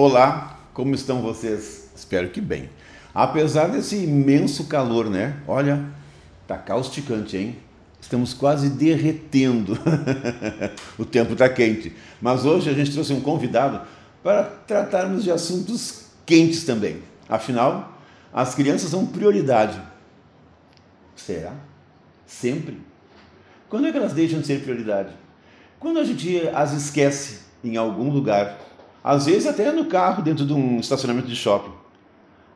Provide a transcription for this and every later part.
Olá, como estão vocês? Espero que bem. Apesar desse imenso calor, né? Olha, tá causticante, hein? Estamos quase derretendo. O tempo tá quente. Mas hoje a gente trouxe um convidado para tratarmos de assuntos quentes também. Afinal, as crianças são prioridade. Será? Sempre? Quando é que elas deixam de ser prioridade? Quando a gente as esquece em algum lugar. Às vezes até no carro, dentro de um estacionamento de shopping.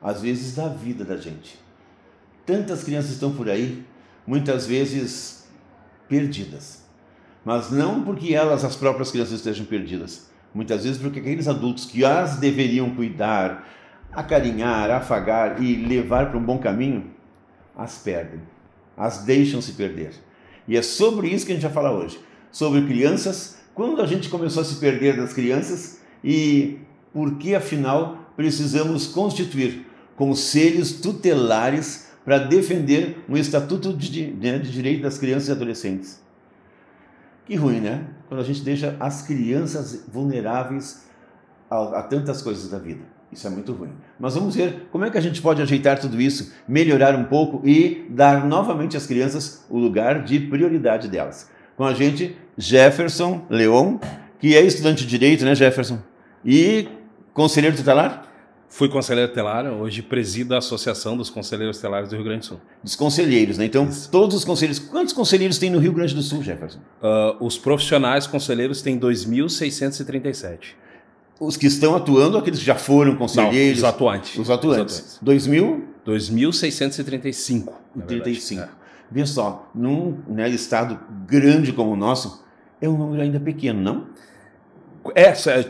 Às vezes da vida da gente. Tantas crianças estão por aí, muitas vezes perdidas. Mas não porque elas, as próprias crianças, estejam perdidas. Muitas vezes porque aqueles adultos que as deveriam cuidar, acarinhar, afagar e levar para um bom caminho, as perdem. As deixam se perder. E é sobre isso que a gente vai falar hoje. Sobre crianças, quando a gente começou a se perder das crianças e por que, afinal, precisamos constituir conselhos tutelares para defender um estatuto de direito das crianças e adolescentes. Que ruim, né? Quando a gente deixa as crianças vulneráveis a tantas coisas da vida. Isso é muito ruim. Mas vamos ver como é que a gente pode ajeitar tudo isso, melhorar um pouco e dar novamente às crianças o lugar de prioridade delas. Com a gente, Jefferson Leon, que é estudante de Direito, né, Jefferson? E conselheiro tutelar? Fui conselheiro tutelar, hoje presido a Associação dos Conselheiros Tutelares do Rio Grande do Sul. Dos conselheiros, né? Então, isso. Todos os conselheiros. Quantos conselheiros tem no Rio Grande do Sul, Jefferson? Os profissionais conselheiros têm 2.637. Os que estão atuando, aqueles que já foram conselheiros? Não, os atuantes. Os atuantes. 2.635. 35. É. Vê só, num estado grande como o nosso, é um número ainda pequeno, não?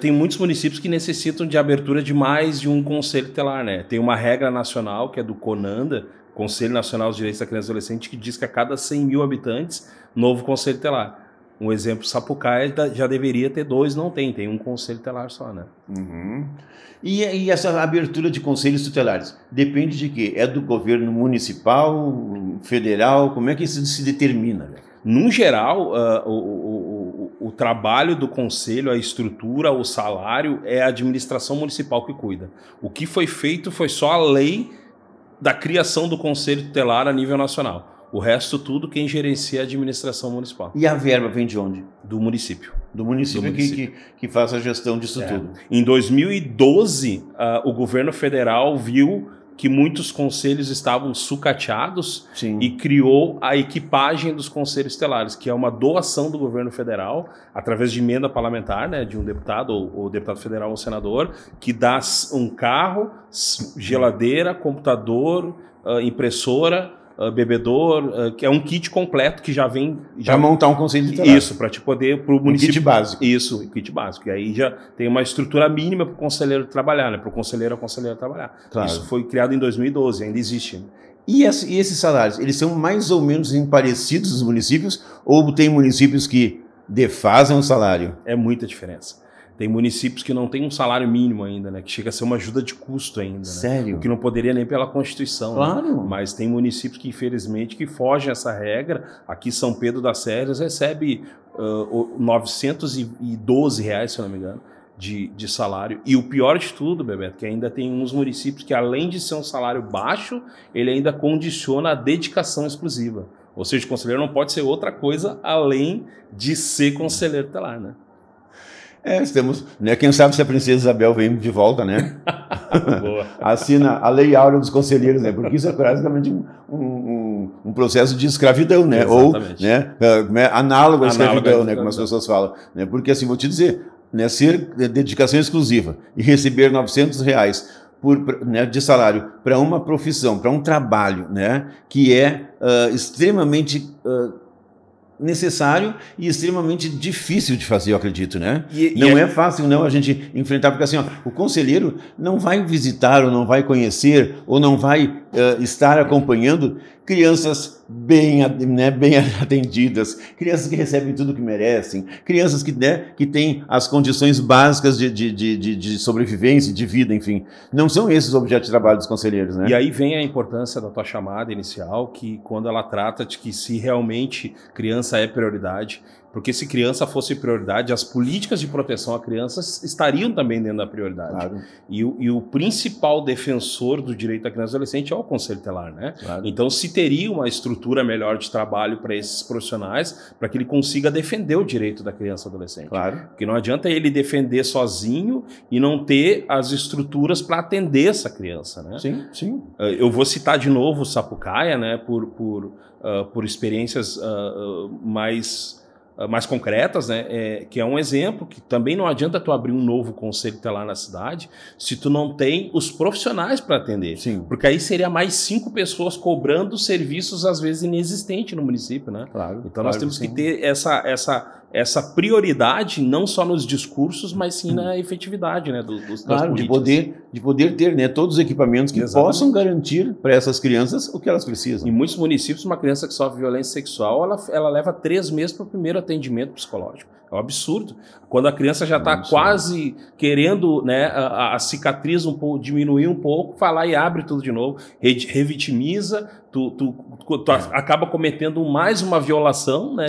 Tem muitos municípios que necessitam de abertura de mais de um conselho tutelar, né? Tem uma regra nacional, que é do CONANDA, Conselho Nacional dos Direitos da Criança e do Adolescente, que diz que a cada 100 mil habitantes, novo conselho tutelar. Um exemplo, Sapucaia já deveria ter 2, não tem um conselho tutelar só, né? Uhum. E essa abertura de conselhos tutelares, depende de quê? É do governo municipal, federal, como é que isso se determina? Num geral, o trabalho do conselho, a estrutura, o salário, é a administração municipal que cuida. O que foi feito foi só a lei da criação do conselho tutelar a nível nacional. O resto tudo quem gerencia é a administração municipal. E a verba vem de onde? Do município. Do município, que faz a gestão disso tudo. Em 2012, o governo federal viu que muitos conselhos estavam sucateados. Sim. E criou a equipagem dos conselhos tutelares, que é uma doação do governo federal, através de emenda parlamentar, né, de um deputado, ou deputado federal ou senador, que dá um carro, geladeira, computador, impressora, bebedor, que é um kit completo que já vem... Para montar um conselho tutelar. Isso, para te poder... Pro município, kit básico. Isso, um kit básico. E aí já tem uma estrutura mínima para o conselheiro trabalhar, né? Para o conselheiro a conselheira trabalhar. Claro. Isso foi criado em 2012, ainda existe. E esses salários, eles são mais ou menos parecidos nos municípios? Ou tem municípios que defasam o salário? É muita diferença. Tem municípios que não têm um salário mínimo ainda, né? Que chega a ser uma ajuda de custo ainda. Né? Sério? O que não poderia nem pela Constituição. Claro. Né? Mas tem municípios que, infelizmente, que fogem essa regra. Aqui São Pedro das Serras recebe R$912, se eu não me engano, de salário. E o pior de tudo, Bebeto, que ainda tem uns municípios que, além de ser um salário baixo, ele ainda condiciona a dedicação exclusiva. Ou seja, o conselheiro não pode ser outra coisa além de ser conselheiro tutelar, né? Estamos, né? Quem sabe se a princesa Isabel vem de volta, né? Boa. Assina a Lei Áurea dos Conselheiros, né? Porque isso é praticamente um processo de escravidão, né? Exatamente. Ou, né? Análogo à escravidão, né? Como as pessoas falam, né? Porque assim, vou te dizer, né? Ser dedicação exclusiva e receber R$900 de salário para uma profissão, para um trabalho, né? Que é extremamente necessário e extremamente difícil de fazer, eu acredito, né? Não é fácil não a gente enfrentar, porque assim, ó, o conselheiro não vai visitar ou não vai conhecer ou não vai estar acompanhando crianças bem atendidas, crianças que recebem tudo o que merecem, crianças que têm as condições básicas de sobrevivência, de vida, enfim. Não são esses os objetos de trabalho dos conselheiros, né? E aí vem a importância da tua chamada inicial, que quando ela trata de que se realmente criança é prioridade, Porque se criança fosse prioridade, as políticas de proteção à criança estariam também dentro da prioridade. Claro. E o principal defensor do direito à criança e adolescente é o Conselho Tutelar, né? Claro. Então se teria uma estrutura melhor de trabalho para esses profissionais, para que ele consiga defender o direito da criança e adolescente. Claro. Porque não adianta ele defender sozinho e não ter as estruturas para atender essa criança, né? Sim, sim. Eu vou citar de novo o Sapucaia, né? Por experiências mais concretas, né? Que é um exemplo que também não adianta tu abrir um novo conselho tutelar na cidade se tu não tem os profissionais para atender. Sim. Porque aí seria mais 5 pessoas cobrando serviços às vezes inexistentes no município, né? Claro. Então nós temos que ter essa prioridade não só nos discursos, mas sim na efetividade, né, das políticas. De poder ter, né, todos os equipamentos que possam garantir para essas crianças o que elas precisam. Em muitos municípios, uma criança que sofre violência sexual, ela leva 3 meses para o primeiro atendimento psicológico. É um absurdo. Quando a criança já está quase querendo, né, a cicatriz diminuir um pouco, vai lá e abre tudo de novo, revitimiza, tu acaba cometendo mais uma violação, né?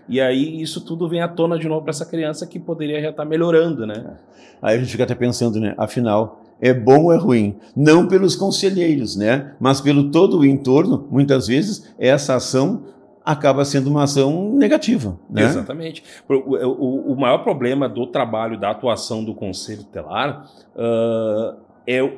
E aí isso tudo vem à tona de novo para essa criança que poderia já estar melhorando, né? Aí a gente fica até pensando, né? Afinal, é bom ou é ruim? Não pelos conselheiros, né? Mas pelo todo o entorno, muitas vezes, essa ação acaba sendo uma ação negativa, né? Exatamente. O maior problema do trabalho, da atuação do Conselho Tutelar é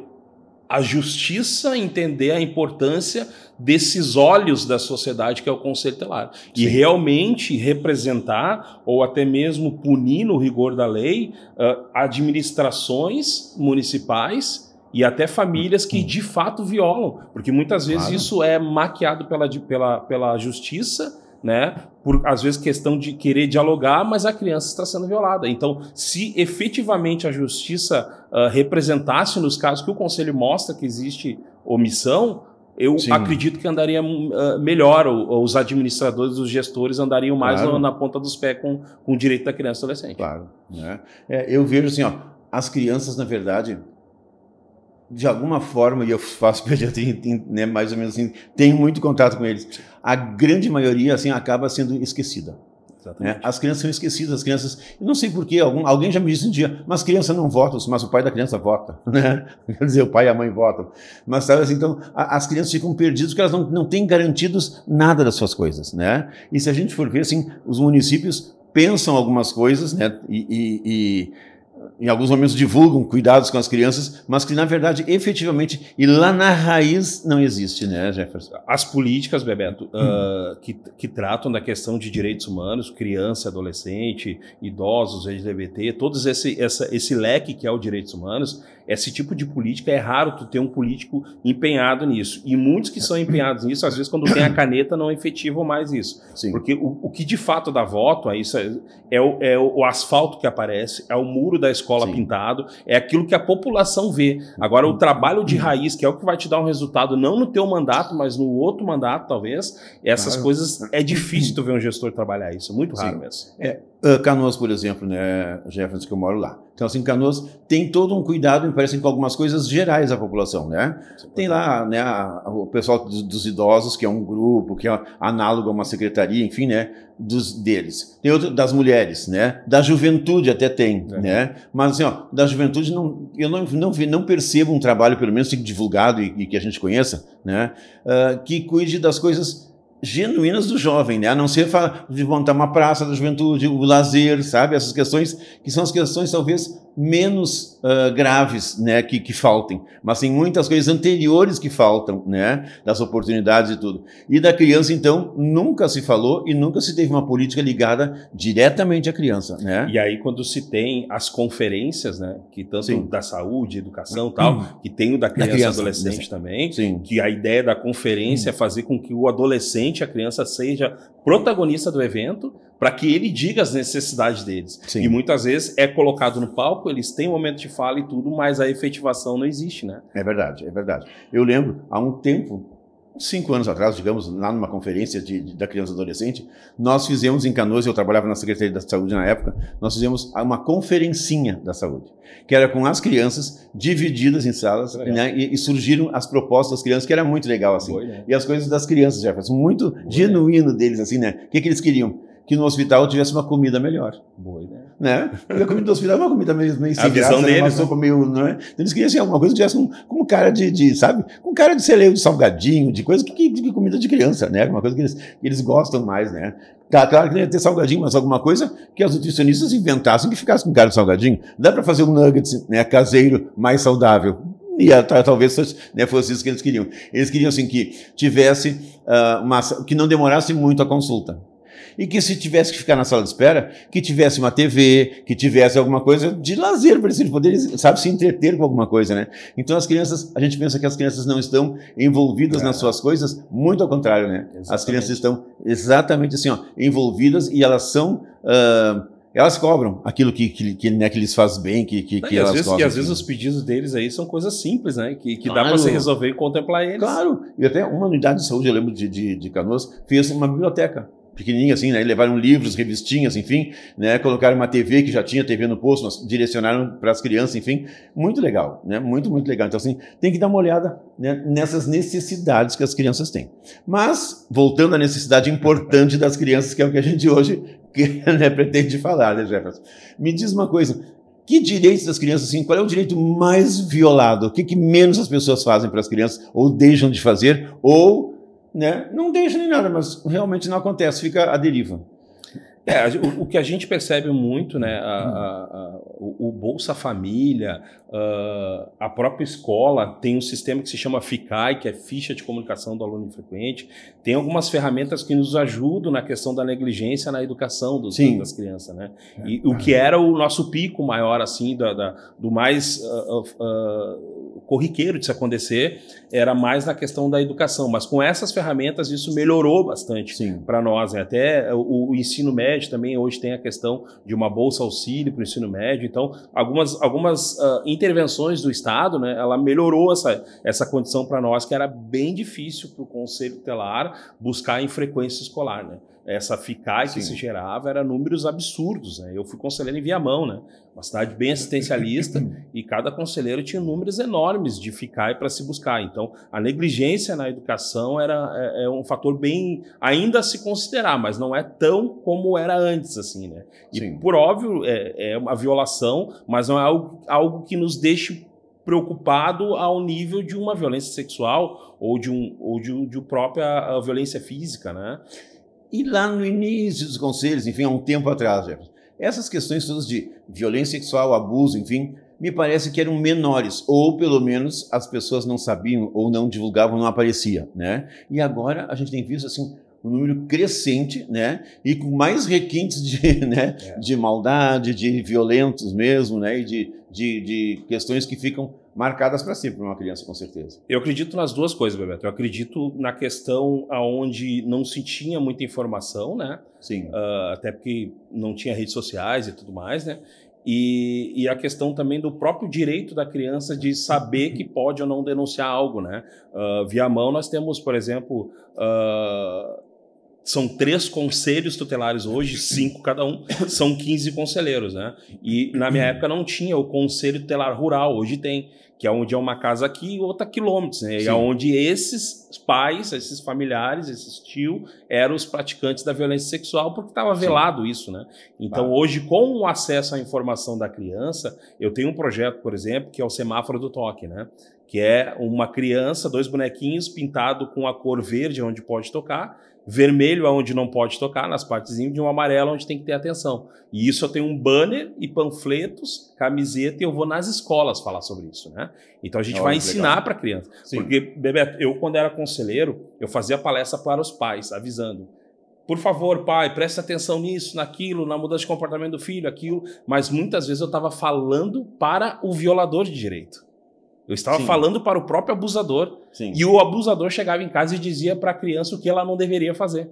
a justiça entender a importância desses olhos da sociedade que é o Conselho Tutelar. E realmente representar ou até mesmo punir no rigor da lei administrações municipais e até famílias que de fato violam, porque muitas vezes isso é maquiado pela justiça, né? Por às vezes questão de querer dialogar, mas a criança está sendo violada. Então, se efetivamente a justiça representasse nos casos que o Conselho mostra que existe omissão, eu acredito que andaria melhor, os administradores, os gestores andariam mais na ponta dos pés com o direito da criança e adolescente. Claro. Né? Eu vejo assim, ó, as crianças, na verdade, de alguma forma, e eu faço pediatria, né, mais ou menos assim, tenho muito contato com eles, a grande maioria assim, acaba sendo esquecida. Né? As crianças são esquecidas, as crianças, eu não sei porquê, alguém já me disse um dia, mas criança não vota, mas o pai da criança vota, né? Quer dizer, o pai e a mãe votam, mas sabe assim, então as crianças ficam perdidas porque elas não têm garantidos nada das suas coisas, né? E se a gente for ver assim, os municípios pensam algumas coisas, né? E em alguns momentos divulgam cuidados com as crianças, mas que na verdade, efetivamente, e lá na raiz não existe, né, Jefferson? As políticas, Bebeto, que tratam da questão de direitos humanos, criança, adolescente, idosos, LGBT, todos esse leque que é o direitos humanos, esse tipo de política é raro tu ter um político empenhado nisso. E muitos que são empenhados nisso, às vezes quando tem a caneta não efetivam mais isso. Sim. Porque o que de fato dá voto a isso é o asfalto que aparece, é o muro da escola pintado, é aquilo que a população vê. Agora, o trabalho de raiz, que é o que vai te dar um resultado, não no teu mandato, mas no outro mandato, talvez, essas coisas, é difícil tu ver um gestor trabalhar isso, muito raro mesmo. Canoas, por exemplo, né, Jefferson, que eu moro lá. Então, assim, Canoas tem todo um cuidado, me parece, com algumas coisas gerais da população, né? Tem lá, né, o pessoal dos idosos, que é um grupo, que é análogo a uma secretaria, enfim, né, deles. Tem outro das mulheres, né? Da juventude até tem, né? Mas, assim, ó, da juventude eu não percebo um trabalho, pelo menos, divulgado e que a gente conheça, né? Que cuide das coisas genuínas do jovem, né? A não ser de montar uma praça da juventude, o lazer, sabe? Essas questões que são as questões talvez menos graves, né? Que faltem, mas tem muitas coisas anteriores que faltam, né? Das oportunidades e tudo. E da criança, então, nunca se falou e nunca se teve uma política ligada diretamente à criança, né? E aí quando se tem as conferências, né? Que tanto da saúde, educação e tal, que tem o da criança e adolescente também, que a ideia da conferência é fazer com que o adolescente, a criança, seja protagonista do evento, para que ele diga as necessidades deles. E muitas vezes é colocado no palco, eles têm um momento de fala e tudo, mas a efetivação não existe, né? É verdade, é verdade. Eu lembro, há um tempo, 5 anos atrás, digamos, lá numa conferência da criança e adolescente, nós fizemos em Canoas, eu trabalhava na Secretaria da Saúde na época, nós fizemos uma conferencinha da saúde, que era com as crianças divididas em salas, né, e surgiram as propostas das crianças, que era muito legal, assim. E as coisas das crianças, Jefferson, muito genuíno deles, assim, né? O que eles queriam? que no hospital tivesse uma comida melhor. Boa ideia. Né? Porque a comida do hospital é uma comida meio sem a visão graça, deles, uma sopa meio, não é? Então eles queriam assim, alguma coisa que tivesse com cara sabe? Com cara de celeiro, de salgadinho, de coisa que comida de criança, né? Uma coisa que eles gostam mais, né? Claro que não ia ter salgadinho, mas alguma coisa que os nutricionistas inventassem que ficasse com cara de salgadinho. Dá para fazer um nuggets, né, caseiro, mais saudável. E talvez, né, fosse isso que eles queriam. Eles queriam assim, que tivesse que não demorasse muito a consulta. E que se tivesse que ficar na sala de espera, que tivesse uma TV, que tivesse alguma coisa de lazer para eles poderem, sabe, se entreter com alguma coisa, né? Então as crianças, a gente pensa que as crianças não estão envolvidas nas suas coisas, muito ao contrário, né? Exatamente. As crianças estão exatamente assim, ó, envolvidas e elas são... elas cobram aquilo que lhes faz bem, que elas gostam. E às vezes os pedidos deles aí são coisas simples, né? Que dá para se resolver e contemplar eles. Claro, e até uma unidade de saúde, eu lembro de Canoas, fez uma biblioteca pequenininha assim, né? Levaram livros, revistinhas, enfim, né? Colocaram uma TV que já tinha TV no posto, nós direcionaram para as crianças, enfim, muito legal, né? Muito legal. Então assim, tem que dar uma olhada, né, nessas necessidades que as crianças têm. Mas voltando à necessidade importante das crianças, que é o que a gente hoje né, pretende falar, né, Jefferson? Me diz uma coisa. Que direitos das crianças, assim, qual é o direito mais violado? O que menos as pessoas fazem para as crianças, ou deixam de fazer, ou, né, não deixam nem nada, mas realmente não acontece, fica à deriva. O que a gente percebe muito, né, o Bolsa Família, a própria escola tem um sistema que se chama FICAI, que é Ficha de Comunicação do Aluno Infrequente, tem algumas ferramentas que nos ajudam na questão da negligência na educação das crianças, né? E o que era o nosso pico maior, assim, do mais corriqueiro de se acontecer, era mais na questão da educação, mas com essas ferramentas isso melhorou bastante para nós, né? Até o ensino médio também hoje tem a questão de uma bolsa auxílio para o ensino médio, então algumas intervenções do Estado, né, ela melhorou essa condição para nós, que era bem difícil para o Conselho Tutelar buscar a infrequência escolar, né? Essa FICAI que se gerava era números absurdos, né? Eu fui conselheiro em Viamão, né? Uma cidade bem assistencialista, e cada conselheiro tinha números enormes de FICAI para se buscar. Então, a negligência na educação é um fator bem ainda a se considerar, mas não é tão como era antes, assim, né? E, por óbvio, é uma violação, mas não é algo que nos deixe preocupado ao nível de uma violência sexual ou de própria violência física, né? E lá no início dos conselhos, enfim, há um tempo atrás, Jefferson, essas questões todas de violência sexual, abuso, enfim, me parece que eram menores, ou pelo menos as pessoas não sabiam, ou não divulgavam, não aparecia, né? E agora a gente tem visto, assim, um número crescente, né? E com mais requintes de maldade, de violentos mesmo, né? E de questões que ficam marcadas para sempre para uma criança, com certeza. Eu acredito nas duas coisas, Bebeto. Eu acredito na questão onde não se tinha muita informação, né? Sim. Até porque não tinha redes sociais e tudo mais, né? E a questão também do próprio direito da criança de saber que pode ou não denunciar algo, né? Viamão nós temos, por exemplo, são 3 conselhos tutelares hoje, 5 cada um, são 15 conselheiros, né? E na minha época não tinha o conselho tutelar rural, hoje tem, que é onde é uma casa aqui e outra quilômetros, né? E é onde esses pais, esses familiares, esses tios, eram os praticantes da violência sexual, porque estava velado isso, né? Então hoje, com o acesso à informação da criança, eu tenho um projeto, por exemplo, que é o Semáforo do Toque, né? Que é uma criança, 2 bonequinhos pintados com a cor verde, onde pode tocar, vermelho onde não pode tocar, nas partezinhas, de um amarelo onde tem que ter atenção. E isso eu tenho um banner e panfletos, camiseta, e eu vou nas escolas falar sobre isso, né? Então a gente vai ensinar para a criança. Porque, Bebeto, eu quando era conselheiro, eu fazia palestra para os pais, avisando. Por favor, pai, preste atenção nisso, naquilo, na mudança de comportamento do filho, aquilo. Mas muitas vezes eu estava falando para o violador de direito. Eu estava falando para o próprio abusador. E o abusador chegava em casa e dizia para a criança o que ela não deveria fazer.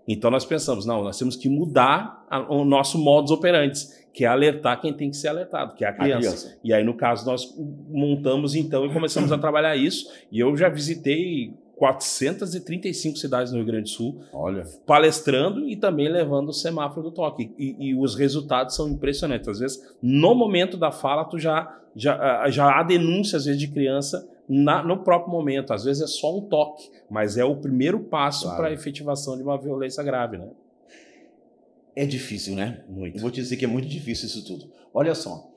Então nós pensamos, não, nós temos que mudar o nosso modus operandi, que é alertar quem tem que ser alertado, que é a criança. E aí, no caso, nós montamos então e começamos a trabalhar isso. E eu já visitei 435 cidades no Rio Grande do Sul, palestrando e também levando o semáforo do toque. E os resultados são impressionantes. Às vezes, no momento da fala, tu já há denúncia, às vezes, de criança no próprio momento. Às vezes é só um toque, mas é o primeiro passo para a efetivação de uma violência grave, né? É difícil, né? Muito. Eu vou te dizer que é muito difícil isso tudo. Olha só,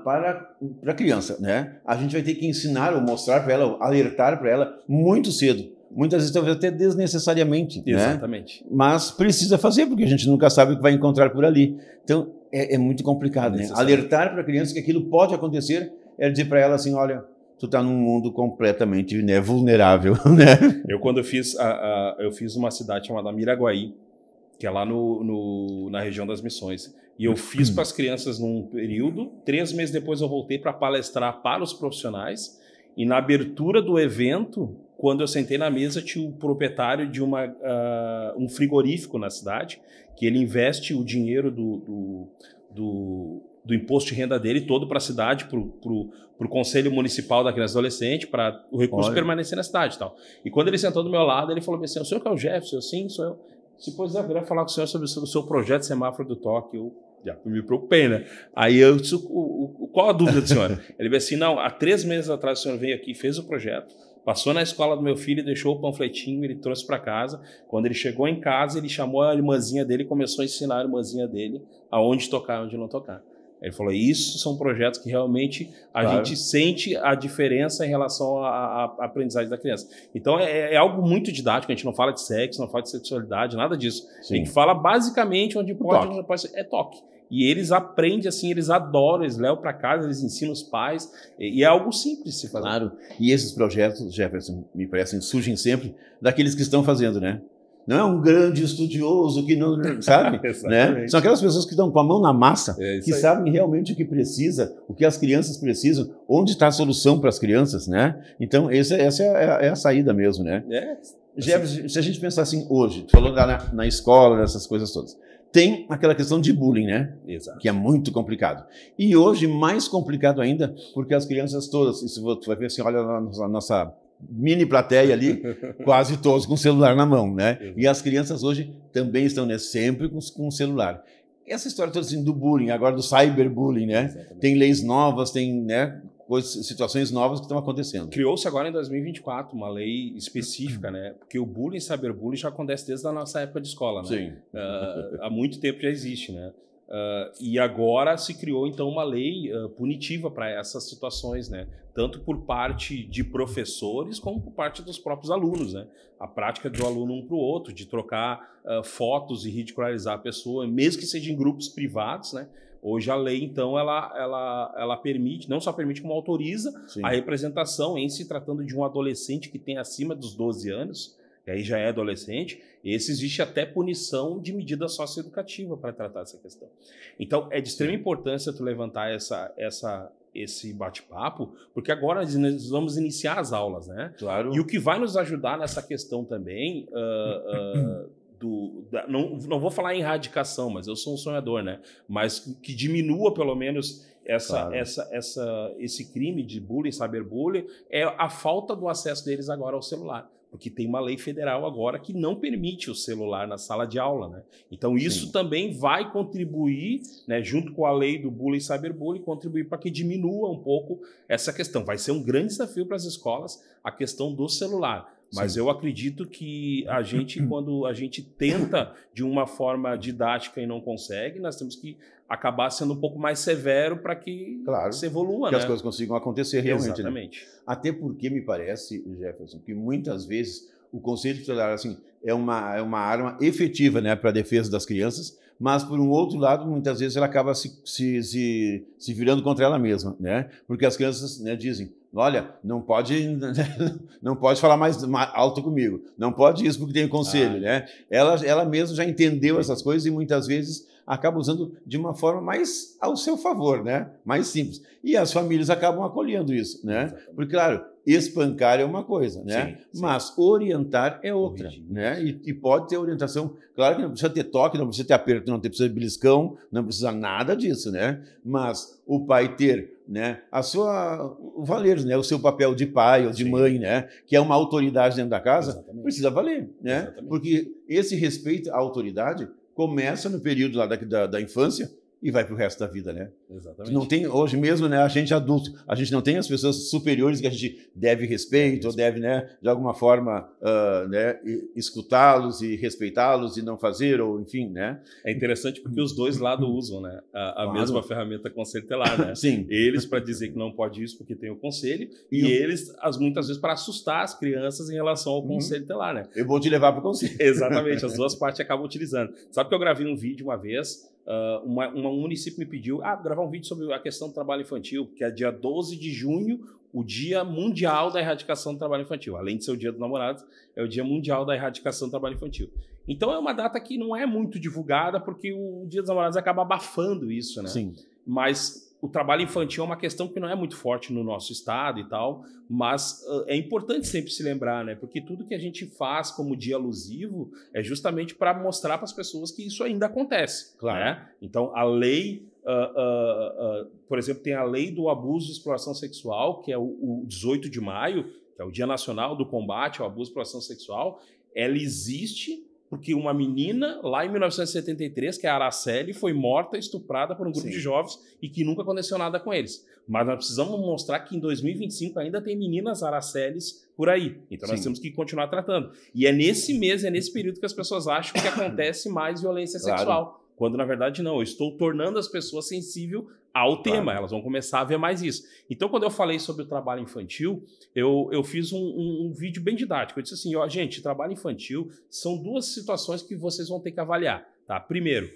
para a criança, né? A gente vai ter que ensinar ou mostrar para ela, alertar para ela muito cedo. Muitas vezes talvez até desnecessariamente, Exatamente. né? Mas precisa fazer, porque a gente nunca sabe o que vai encontrar por ali. Então, é muito complicado, né? Alertar para a criança que aquilo pode acontecer é dizer para ela assim, olha, tu está num mundo completamente, né, vulnerável, né? Quando eu fiz uma cidade chamada Miraguaí, que é lá na região das Missões. E eu fiz para as crianças num período, 3 meses depois eu voltei para palestrar para os profissionais, e na abertura do evento, quando eu sentei na mesa, tinha o proprietário de um frigorífico na cidade, que ele investe o dinheiro do imposto de renda dele todo para a cidade, para o Conselho Municipal da Criança e Adolescente, para o recurso permanecer na cidade e tal. E quando ele sentou do meu lado, ele falou assim, o senhor que é o Jefferson? Eu, sim, sou eu. Se depois eu virar falar com o senhor sobre o seu projeto Semáforo do Toque, eu já me preocupei, né? Aí eu disse, qual a dúvida do senhor? Ele disse assim, não, há 3 meses atrás o senhor veio aqui, fez o projeto, passou na escola do meu filho, deixou o panfletinho, ele trouxe para casa. Quando ele chegou em casa, ele chamou a irmãzinha dele e começou a ensinar a irmãzinha dele aonde tocar e onde não tocar. Ele falou, isso são projetos que realmente a gente sente a diferença em relação à aprendizagem da criança. Então é algo muito didático, a gente não fala de sexo, não fala de sexualidade, nada disso. Sim. A gente fala basicamente onde pode, onde não pode, é toque. E eles aprendem assim, eles adoram, eles levam para casa, eles ensinam os pais, e é algo simples de se fazer. Claro, e esses projetos, Jefferson, me parecem, surgem sempre daqueles que estão fazendo, né? Não é um grande estudioso que não sabe, né? São aquelas pessoas que estão com a mão na massa, que sabem realmente o que precisa, o que as crianças precisam, onde está a solução para as crianças, né? Então, essa é a saída mesmo, né? Jefferson, se a gente pensar assim hoje, tu falou lá na escola, essas coisas todas, tem aquela questão de bullying, né? Exato. Que é muito complicado. E hoje, mais complicado ainda, porque as crianças todas, isso tu vai ver assim, olha a nossa mini plateia ali, quase todos com o celular na mão, né? E as crianças hoje também estão, né, sempre com o celular. Essa história toda assim, do bullying, agora do cyberbullying, né? Exatamente. Tem leis novas, tem, né, situações novas que estão acontecendo. Criou-se agora em 2024 uma lei específica, né? Porque o bullying, cyberbullying já acontece desde a nossa época de escola, né? Sim. Há muito tempo já existe, né? E agora se criou, então, uma lei punitiva para essas situações, né? Tanto por parte de professores como por parte dos próprios alunos, né? A prática do aluno um para o outro, de trocar fotos e ridicularizar a pessoa, mesmo que seja em grupos privados, né? Hoje a lei, então, ela permite, não só permite, como autoriza Sim. a representação em se tratando de um adolescente que tem acima dos 12 anos, que aí já é adolescente, existe até punição de medida socioeducativa para tratar essa questão. Então, é de extrema importância tu levantar esse bate-papo, porque agora nós vamos iniciar as aulas, né? Claro. E o que vai nos ajudar nessa questão também, não vou falar em erradicação, mas eu sou um sonhador, né? Mas que diminua pelo menos esse crime de bullying, cyberbullying, é a falta do acesso deles agora ao celular. Porque tem uma lei federal agora que não permite o celular na sala de aula, né? Então isso Sim. também vai contribuir, né, junto com a lei do bullying e cyberbullying, contribuir para que diminua um pouco essa questão. Vai ser um grande desafio para as escolas a questão do celular. Mas Sim. eu acredito que a gente, quando a gente tenta de uma forma didática e não consegue, nós temos que acabar sendo um pouco mais severo para que se evolua, que as coisas consigam acontecer realmente. Exatamente. Né? Até porque me parece, Jefferson, que muitas vezes o conceito tutelar assim, é uma arma efetiva, né, para a defesa das crianças, mas, por um outro lado, muitas vezes ela acaba se virando contra ela mesma, né? Porque as crianças, né, dizem, olha, não pode falar mais alto comigo, não pode isso porque tem conselho, né? Ela mesma já entendeu essas coisas e muitas vezes acaba usando de uma forma mais ao seu favor, né? Mais simples. E as famílias acabam acolhendo isso, né? Exatamente. Porque, claro, espancar é uma coisa, né? Sim. Mas orientar é outra, né? E pode ter orientação, claro que não precisa ter toque, não precisa ter aperto, não precisa de beliscão, não precisa nada disso, né? Mas o pai ter, né, o valer, né, o seu papel de pai ou de mãe, né, que é uma autoridade dentro da casa, Exatamente. Precisa valer, né? Exatamente. Porque esse respeito à autoridade começa no período lá da infância, e vai pro resto da vida, né? Exatamente. Não tem, hoje mesmo, né, a gente adulto, a gente não tem as pessoas superiores que a gente deve respeito, ou deve, né, de alguma forma, né, escutá-los e respeitá-los e não fazer, ou enfim, né? É interessante porque os dois lados usam, né, a mesma ferramenta conselho tutelar, né? Sim. Eles para dizer que não pode isso porque tem o conselho, e eles, muitas vezes, para assustar as crianças em relação ao conselho tutelar, né? Eu vou te levar para o conselho. Exatamente, as duas partes acabam utilizando. Sabe que eu gravei um vídeo uma vez, um município me pediu gravar um vídeo sobre a questão do trabalho infantil, que é dia 12 de junho, o Dia Mundial da Erradicação do Trabalho Infantil. Além de ser o Dia dos Namorados, é o Dia Mundial da Erradicação do Trabalho Infantil. Então é uma data que não é muito divulgada, porque o Dia dos Namorados acaba abafando isso, né? Sim. Mas o trabalho infantil é uma questão que não é muito forte no nosso estado e tal, mas é importante sempre se lembrar, né? Porque tudo que a gente faz como dia alusivo é justamente para mostrar para as pessoas que isso ainda acontece. Claro. Né? Então, a lei, por exemplo, tem a lei do abuso e exploração sexual, que é o 18 de maio, que é o Dia Nacional do Combate ao Abuso e Exploração Sexual. Ela existe porque uma menina, lá em 1973, que é a Araceli, foi morta, estuprada por um grupo de jovens e que nunca aconteceu nada com eles. Mas nós precisamos mostrar que em 2025 ainda tem meninas Aracelis por aí. Então nós temos que continuar tratando. E é nesse mês, é nesse período que as pessoas acham que acontece mais violência sexual. Quando, na verdade, não. Eu estou tornando as pessoas sensíveis ao tema. Elas vão começar a ver mais isso. Então, quando eu falei sobre o trabalho infantil, eu fiz um vídeo bem didático. Eu disse assim, gente, trabalho infantil são duas situações que vocês vão ter que avaliar. Tá? Primeiro,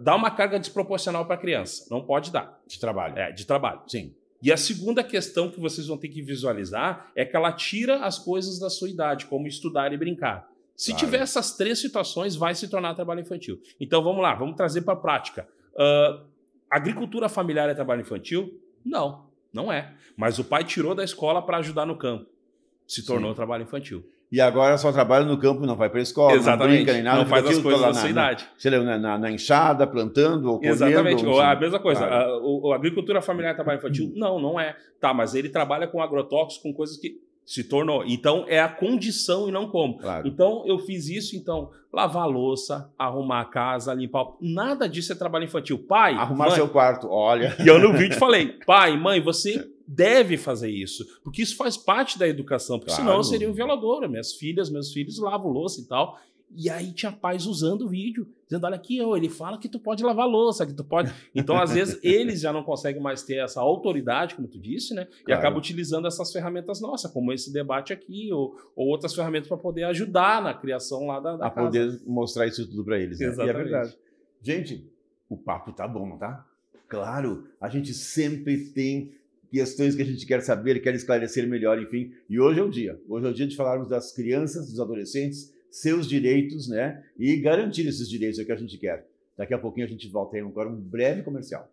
dá uma carga desproporcional para a criança. Não pode dar. De trabalho. De trabalho. Sim. E a segunda questão que vocês vão ter que visualizar é que ela tira as coisas da sua idade, como estudar e brincar. Se tiver essas três situações, vai se tornar trabalho infantil. Então, vamos lá, vamos trazer para a prática. Agricultura familiar é trabalho infantil? Não, não é. Mas o pai tirou da escola para ajudar no campo. Se tornou trabalho infantil. E agora só trabalha no campo, não vai para a escola, exatamente, não brinca nem nada. Não faz as coisas da sua idade. Na enxada, plantando ou colhendo. Exatamente, ou a mesma coisa. A agricultura familiar é trabalho infantil? Não, não é. Tá, mas ele trabalha com agrotóxicos, com coisas que se tornou. Então, é a condição e não como. Claro. Então, eu fiz isso, lavar a louça, arrumar a casa, limpar... Nada disso é trabalho infantil. Pai, arrumar seu quarto, olha. E eu no vídeo falei, pai, mãe, você deve fazer isso, porque isso faz parte da educação, porque senão eu seria um violador. Minhas filhas, meus filhos lavam louça e tal. E aí tinha pais usando o vídeo, dizendo, olha aqui, ele fala que tu pode lavar louça, que tu pode... Então, às vezes, eles já não conseguem mais ter essa autoridade, como tu disse, né? E acabam utilizando essas ferramentas nossas, como esse debate aqui, ou outras ferramentas para poder ajudar na criação lá da casa. Poder mostrar isso tudo para eles. Né? Exatamente. E é verdade. Gente, o papo tá bom, não tá? Claro, a gente sempre tem questões que a gente quer saber, quer esclarecer melhor, enfim. E hoje é o dia. Hoje é o dia de falarmos das crianças, dos adolescentes, seus direitos, né? E garantir esses direitos é o que a gente quer. Daqui a pouquinho a gente volta aí agora um breve comercial.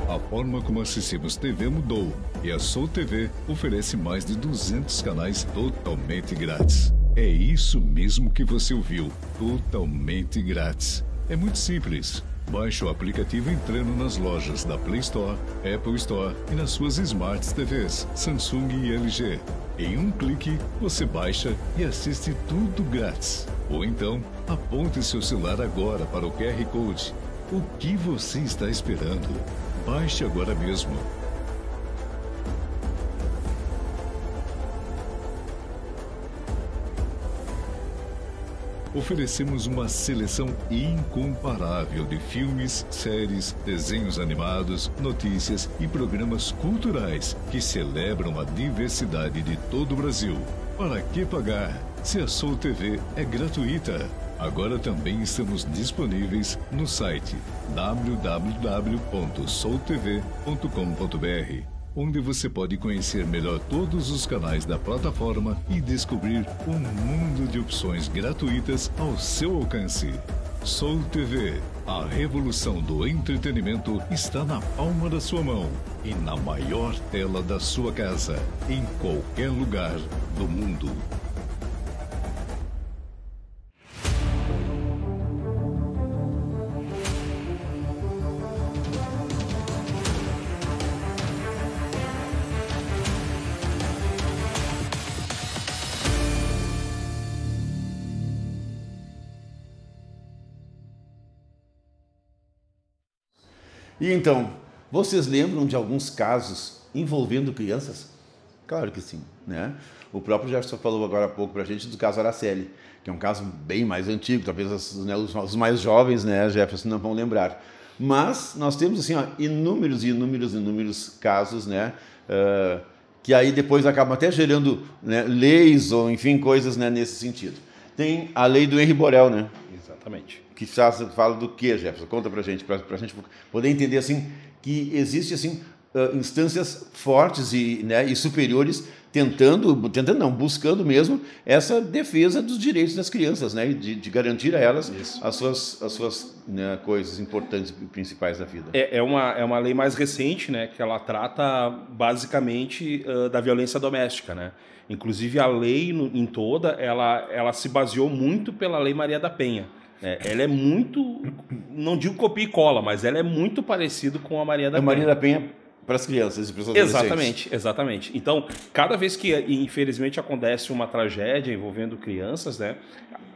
A forma como assistimos TV mudou e a Soul TV oferece mais de 200 canais totalmente grátis. É isso mesmo que você ouviu, totalmente grátis. É muito simples. Baixe o aplicativo entrando nas lojas da Play Store, Apple Store e nas suas Smart TVs, Samsung e LG. Em um clique, você baixa e assiste tudo grátis. Ou então, aponte seu celular agora para o QR Code. O que você está esperando? Baixe agora mesmo. Oferecemos uma seleção incomparável de filmes, séries, desenhos animados, notícias e programas culturais que celebram a diversidade de todo o Brasil. Para que pagar? Se a Soul TV é gratuita. Agora também estamos disponíveis no site www.soultv.com.br, onde você pode conhecer melhor todos os canais da plataforma e descobrir um mundo de opções gratuitas ao seu alcance. Soul TV, a revolução do entretenimento está na palma da sua mão e na maior tela da sua casa, em qualquer lugar do mundo. E então, vocês lembram de alguns casos envolvendo crianças? Claro que sim, né? O próprio Jefferson falou agora há pouco para a gente do caso Araceli, que é um caso bem mais antigo, talvez os mais jovens, né, Jefferson, não vão lembrar. Mas nós temos assim, ó, inúmeros casos, né, que aí depois acabam até gerando, né, leis ou, enfim, coisas, né, nesse sentido. Tem a lei do Henri Borel, né? Exatamente. Que fala do que, Jefferson? Conta pra gente gente poder entender assim que existe assim instâncias fortes e superiores buscando mesmo essa defesa dos direitos das crianças, né, de garantir a elas as suas né, coisas importantes e principais da vida. É uma lei mais recente, né, que ela trata basicamente da violência doméstica, né? Inclusive a lei em toda ela se baseou muito pela Lei Maria da Penha. Ela é muito, não digo copia e cola, mas ela é muito parecida com a Maria da Penha. Maria da Penha para as crianças e para os adolescentes. Exatamente. Então, cada vez que, infelizmente, acontece uma tragédia envolvendo crianças, né,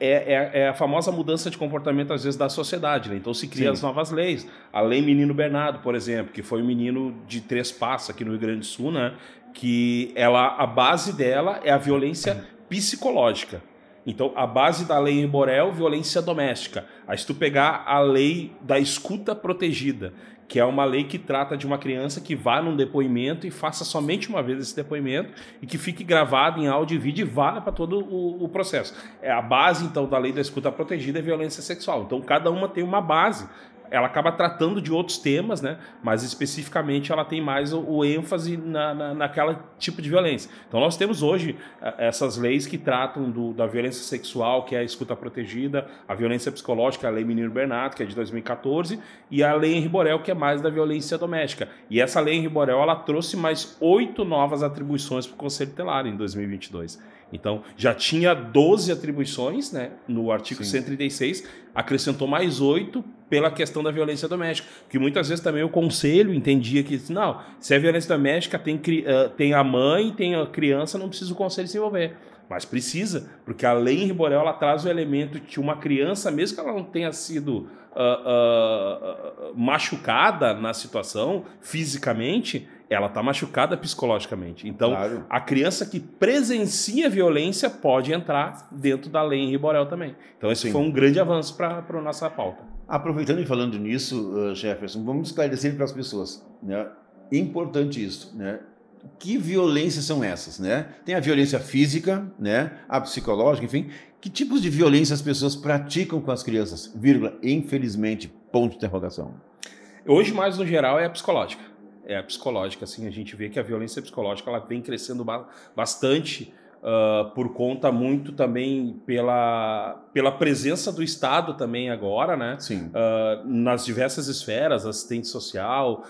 é a famosa mudança de comportamento, às vezes, da sociedade. Né? Então, se cria as novas leis. A Lei Menino Bernardo, por exemplo, que foi um menino de Três Passos, aqui no Rio Grande do Sul, né, que a base dela é a violência psicológica. Então, a base da lei Henri Borel, violência doméstica. Aí, se tu pegar a lei da escuta protegida, que é uma lei que trata de uma criança que vá num depoimento e faça somente uma vez esse depoimento e que fique gravado em áudio e vídeo e vale para todo o processo. A base, então, da lei da escuta protegida é violência sexual. Então, cada uma tem uma base. Ela acaba tratando de outros temas, né? Mas especificamente ela tem mais o ênfase naquela tipo de violência. Então nós temos hoje essas leis que tratam da violência sexual, que é a escuta protegida, a violência psicológica, a Lei Menino Bernardo, que é de 2014, e a Lei Henri Borel, que é mais da violência doméstica. E essa Lei Henri Borel, ela trouxe mais 8 novas atribuições para o Conselho Tutelar em 2022. Então, já tinha 12 atribuições, né, no artigo 136, acrescentou mais 8 pela questão da violência doméstica, que muitas vezes também o Conselho entendia que, não, se é violência doméstica, tem a mãe, tem a criança, não precisa o Conselho se envolver. Mas precisa, porque a Lei Henri Borel, ela traz o elemento de uma criança, mesmo que ela não tenha sido machucada na situação, fisicamente, ela está machucada psicologicamente. Então, a criança que presencia violência pode entrar dentro da Lei Henri Borel também. Então, esse foi um grande avanço para a nossa pauta. Aproveitando e falando nisso, Jefferson, vamos esclarecer para as pessoas, né? Importante isso, né? Que violências são essas, né? Tem a violência física, né? A psicológica, enfim. Que tipos de violência as pessoas praticam com as crianças? Vírgula, infelizmente, ponto de interrogação. Hoje, mais no geral, é a psicológica. É a psicológica, assim, a gente vê que a violência psicológica ela vem crescendo bastante por conta muito também pela presença do Estado também agora, né? Sim. Nas diversas esferas, assistente social,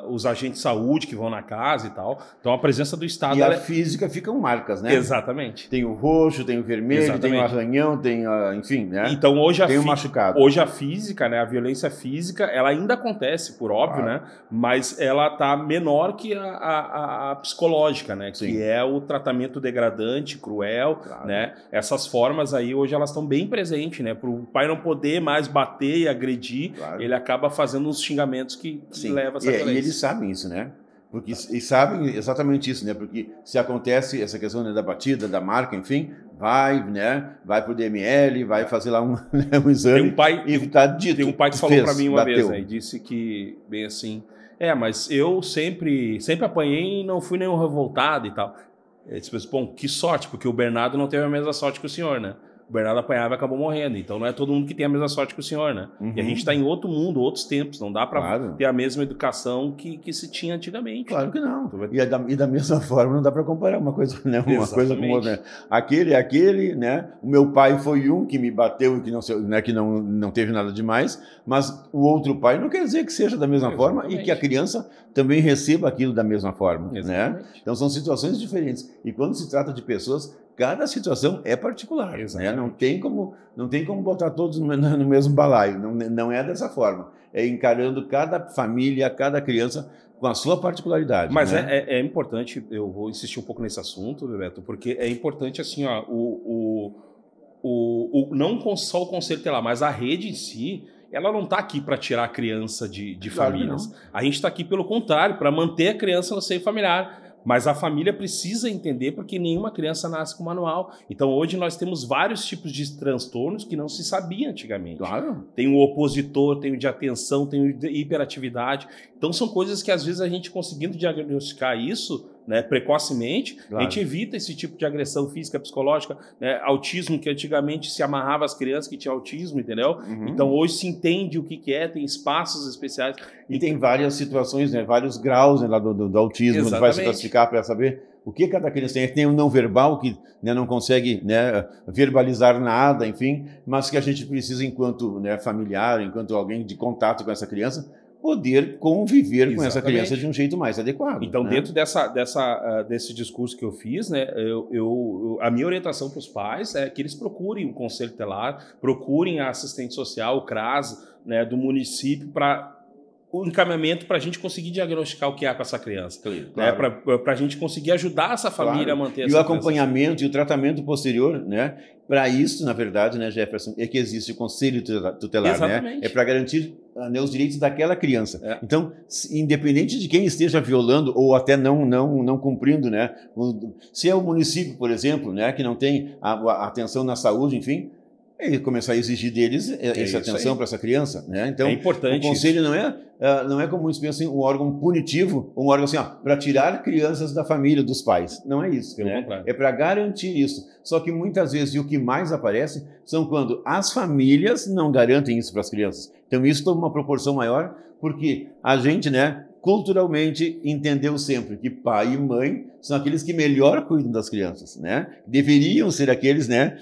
os agentes de saúde que vão na casa e tal. Então a presença do Estado... E a física ficam marcas, né? Exatamente. Tem o roxo, tem o vermelho, tem o arranhão, tem enfim, né? Então hoje tem o machucado. Hoje a física, né? A violência física, ela ainda acontece, por óbvio, né? Mas ela tá menor que a psicológica, né? Sim. Que é o tratamento degradante, cruel, né? Essas formas aí hoje elas estão bem presentes, né? Para o pai não poder mais bater e agredir, ele acaba fazendo uns xingamentos que levam a essa violência. E eles sabem isso, né? Porque, e sabem exatamente isso, né? Porque se acontece essa questão, né, da batida, da marca, enfim, vai pro DML, vai fazer lá um exame e tá dito. Tem um pai que falou para mim uma vez, né? E disse que, bem assim, mas eu sempre apanhei e não fui nenhum revoltado e tal. Ele disse, bom, que sorte, porque o Bernardo não teve a mesma sorte que o senhor, né? O Bernardo apanhava e acabou morrendo. Então não é todo mundo que tem a mesma sorte que o senhor, né? E a gente está em outro mundo, outros tempos. Não dá para ter a mesma educação que se tinha antigamente. Claro que não. E da mesma forma, não dá para comparar uma coisa, né? Uma coisa com outra. Né? Aquele é aquele, né? O meu pai foi um que me bateu e que não teve nada demais, mas o outro pai não quer dizer que seja da mesma forma e que a criança também receba aquilo da mesma forma. Né? Então são situações diferentes. E quando se trata de pessoas, cada situação é particular, né? Não tem como botar todos no mesmo balaio, não é dessa forma. É encarando cada família, cada criança com a sua particularidade. Mas né? é importante, eu vou insistir um pouco nesse assunto, Bebeto, porque é importante assim, ó, não só o conselho tutelar, mas a rede em si, ela não está aqui para tirar a criança de claro famílias. A gente está aqui, pelo contrário, para manter a criança no seio familiar. Mas a família precisa entender porque nenhuma criança nasce com manual. Então hoje nós temos vários tipos de transtornos que não se sabia antigamente. Claro. Tem o opositor, tem o de atenção, tem o de hiperatividade. Então são coisas que às vezes a gente conseguindo diagnosticar isso, né, precocemente, a gente evita esse tipo de agressão física, psicológica, né, autismo, que antigamente se amarrava as crianças que tinham autismo, entendeu? Então hoje se entende o que é, tem espaços especiais. E tem várias situações, né, vários graus, né, lá do autismo, onde vai se classificar para saber o que cada criança tem. Tem o não verbal, que, né, não consegue, né, verbalizar nada, enfim, mas que a gente precisa, enquanto, né, familiar, enquanto alguém de contato com essa criança, poder conviver com essa criança de um jeito mais adequado. Então, né? dentro desse discurso que eu fiz, né, a minha orientação para os pais é que eles procurem o Conselho Tutelar, procurem a assistente social, o CRAS, né, do município, para o encaminhamento para a gente conseguir diagnosticar o que há com essa criança. Claro. Né, para a gente conseguir ajudar essa família a manter essa criança. E o acompanhamento e o tratamento posterior, né? Para isso, na verdade, né, Jefferson, é que existe o Conselho Tutelar, né? É para garantir, né, os direitos daquela criança. Então, independente de quem esteja violando ou até não cumprindo, né? Se é o município, por exemplo, né, que não tem a atenção na saúde, enfim, ele começar a exigir deles essa atenção para essa criança, né? Então, é importante. O conselho não é como muitos pensam, um órgão punitivo, um órgão assim, para tirar crianças da família, dos pais. Não é isso, né? É para garantir isso. Só que muitas vezes, e o que mais aparece, são quando as famílias não garantem isso para as crianças. Então isso toma uma proporção maior, porque a gente, né, culturalmente entendeu sempre que pai e mãe são aqueles que melhor cuidam das crianças, né? Deveriam ser aqueles, né,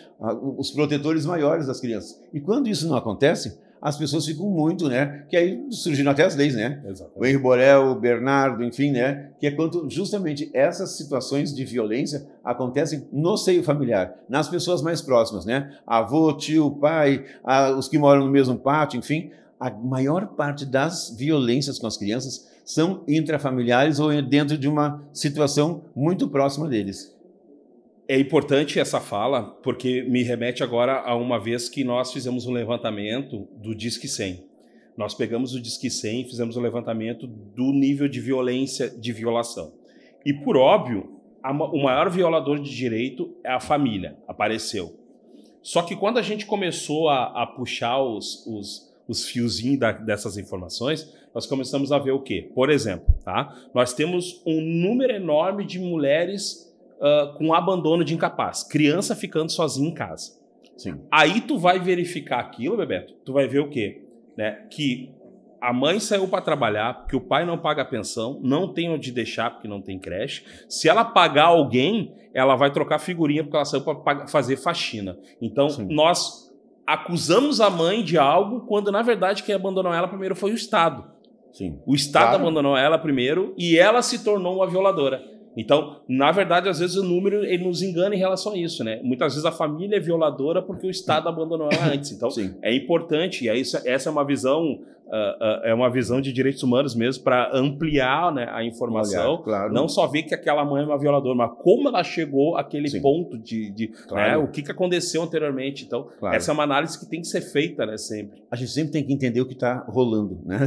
os protetores maiores das crianças. E quando isso não acontece, as pessoas ficam muito, né? Que aí surgiram até as leis, né? Exatamente. O Henri Borel, o Bernardo, enfim, né? Que é quando justamente essas situações de violência acontecem no seio familiar, nas pessoas mais próximas, né? Avô, tio, pai, os que moram no mesmo pátio, enfim. A maior parte das violências com as crianças são intrafamiliares ou dentro de uma situação muito próxima deles. É importante essa fala, porque me remete agora a uma vez que nós fizemos um levantamento do Disque 100. Nós pegamos o Disque 100 e fizemos um levantamento do nível de violência, de violação. E, por óbvio, o maior violador de direito é a família, apareceu. Só que quando a gente começou a puxar os fiozinhos dessas informações, nós começamos a ver o quê? Por exemplo, tá? Nós temos um número enorme de mulheres com abandono de incapaz, criança ficando sozinha em casa. Sim. Aí tu vai verificar aquilo, Bebeto, tu vai ver o quê? Né? Que a mãe saiu para trabalhar, porque o pai não paga a pensão, não tem onde deixar porque não tem creche. Se ela pagar alguém, ela vai trocar figurinha porque ela saiu para fazer faxina. Então, sim, nós acusamos a mãe de algo quando, na verdade, quem abandonou ela primeiro foi o Estado. Sim. O Estado abandonou ela primeiro e ela se tornou uma violadora. Então, na verdade, às vezes o número ele nos engana em relação a isso, né? Muitas vezes a família é violadora porque o Estado abandonou ela antes. Então, sim, é importante, e essa é uma visão de direitos humanos mesmo, para ampliar, né, a informação. Olhar, claro. Não só ver que aquela mãe é uma violadora, mas como ela chegou àquele, sim, ponto claro, né, o que aconteceu anteriormente. Então, claro, essa é uma análise que tem que ser feita, né, sempre. A gente sempre tem que entender o que está rolando, né?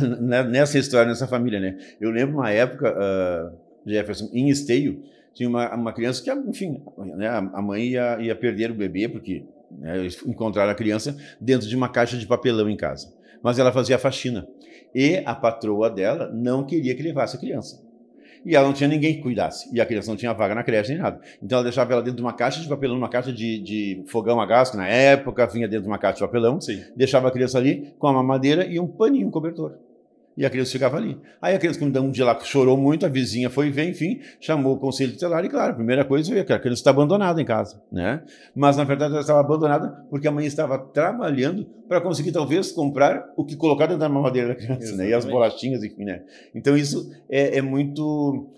Nessa história, nessa família, né? Eu lembro uma época, Jefferson, em Esteio, tinha uma criança que, enfim, né, a mãe ia perder o bebê, porque, né, encontraram a criança dentro de uma caixa de papelão em casa. Mas ela fazia faxina. E a patroa dela não queria que levasse a criança. e ela não tinha ninguém que cuidasse. E a criança não tinha vaga na creche nem nada. Então ela deixava ela dentro de uma caixa de papelão, uma caixa de fogão a gás, que na época vinha dentro de uma caixa de papelão. Sim. Deixava a criança ali com a mamadeira e um paninho, um cobertor. E a criança ficava ali. Aí a criança, que um dia lá chorou muito, a vizinha foi ver, enfim, chamou o conselho tutelar e, claro, a primeira coisa foi que a criança está abandonada em casa, né? Mas, na verdade, ela estava abandonada porque a mãe estava trabalhando para conseguir, talvez, comprar o que colocar dentro da mamadeira da criança, né? E as bolachinhas, enfim, né? Então, isso é muito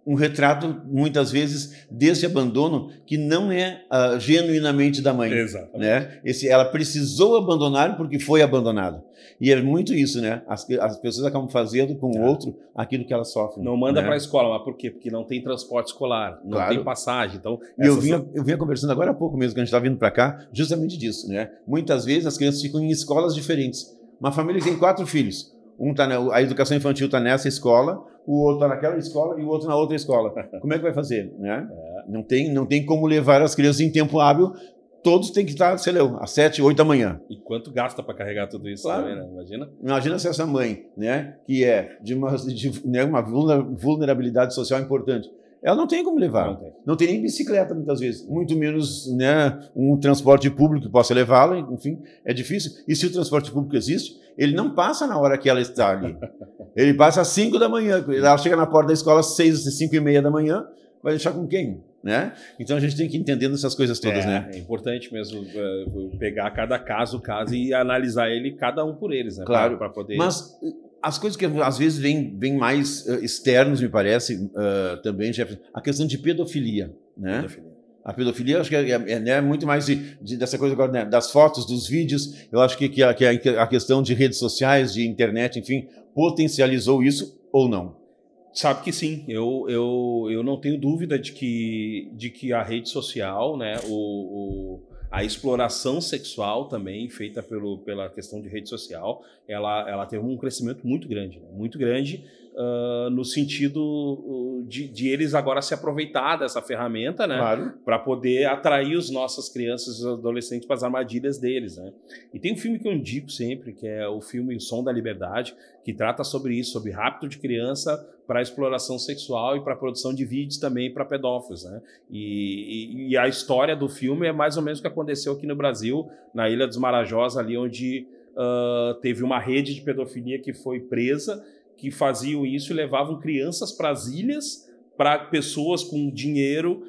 um retrato, muitas vezes, desse abandono que não é genuinamente da mãe. Exatamente. Né? Ela precisou abandonar porque foi abandonada. E é muito isso, né? As pessoas acabam fazendo com o outro aquilo que elas sofrem. Não manda né? para a escola, mas por quê? Porque não tem transporte escolar, não Claro. tem passagem. Então, E eu vinha conversando agora há pouco mesmo, que a gente estava vindo para cá, justamente disso, né? Muitas vezes as crianças ficam em escolas diferentes. Uma família que tem 4 filhos. A educação infantil está nessa escola, o outro está naquela escola e o outro na outra escola. Como é que vai fazer? Né? Não tem como levar as crianças em tempo hábil. Todos têm que estar, sei lá, às 7, 8 da manhã. E quanto gasta para carregar tudo isso? Claro. Também, né? Imagina se essa mãe, né, que é de uma vulnerabilidade social importante, ela não tem como levar. Não tem nem bicicleta, muitas vezes. Muito menos, né, um transporte público que possa levá-la. Enfim, é difícil. E se o transporte público existe, ele não passa na hora que ela está ali. Ele passa às 5 da manhã. Ela chega na porta da escola às 6, 5 e meia da manhã. Vai deixar com quem? Né? Então a gente tem que ir entendendo essas coisas todas, né? É importante mesmo pegar cada caso e analisar ele, cada um por eles, né? Claro. Para poder... Mas as coisas que às vezes vêm mais externos, me parece, também, Jefferson, a questão de pedofilia, né? A pedofilia, acho que é muito mais dessa coisa agora, né? Das fotos, dos vídeos. Eu acho que a questão de redes sociais, de internet, enfim, potencializou isso ou não? Sabe que sim, eu não tenho dúvida de que a rede social, né, a exploração sexual também feita pela questão de rede social, ela teve um crescimento muito grande, né, muito grande, no sentido de eles agora se aproveitar dessa ferramenta, né, claro, para poder atrair as nossas crianças e os adolescentes para as armadilhas deles, né. E tem um filme que eu indico sempre, que é o filme O Som da Liberdade, que trata sobre isso, sobre rapto de criança para exploração sexual e para produção de vídeos também para pedófilos, né? E a história do filme é mais ou menos o que aconteceu aqui no Brasil, na Ilha dos Marajós, ali onde teve uma rede de pedofilia que foi presa, que faziam isso e levavam crianças para as ilhas para pessoas com dinheiro